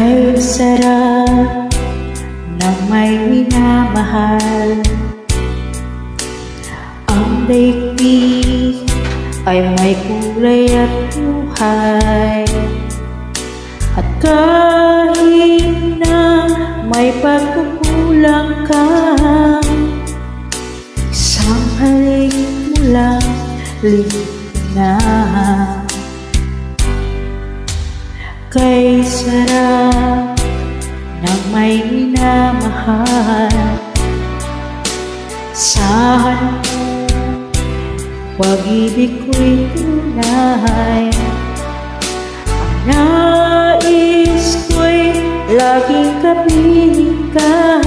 Kay sarap ng may minamahal. Ang daigdig ay may kulay at buhay. At kahit na may pagkukulang ka, isang halik mo lang liit na. Kay sarap ng may minamahal. Saan mo pag-ibig ko'y tunay. Ang nais ko'y laging kapiling ka.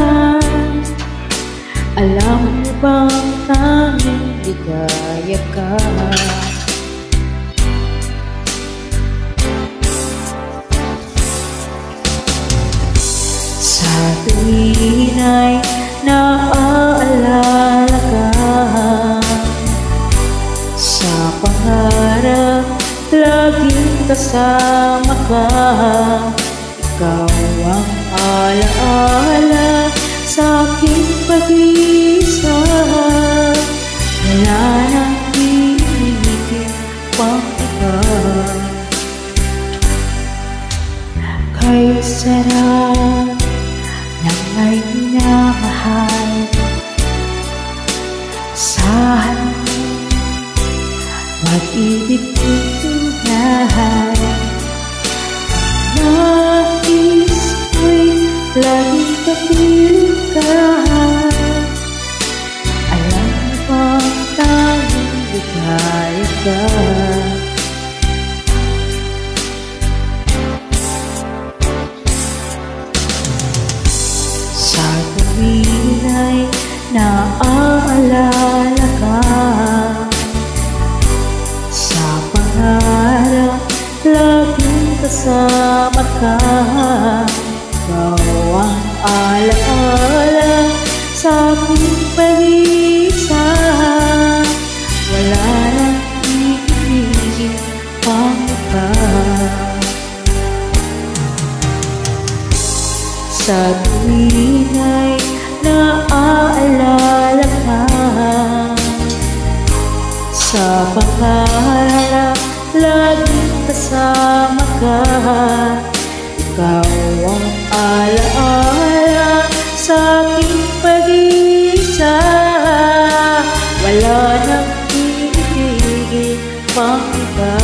Alam mo bang tanging ligaya ka? Sa tuwin ay naaalala ka. Sa pangarap laging kasama ka. Ikaw ang alaala sa aking pag-isa. Wala nang iibigin pang iba. Kay sarap ng may minamahal. Saan mo mag-ibig ko'y tunay. Nais ko'y laging kapiling ka. Alam mo bang tanging ligaya ka? Sa tuwin ay naaalala ka. Sa pangarap laging kasama ka. Ikaw ang alaala sa aking pag-isa. Wala nang iibigin pang iba. Sa tuwin ay naaalala ka. Sa pangarap laging kasama ka. Ikaw ang alaala sa aking pag-isa. Wala nang iibigin pang iba.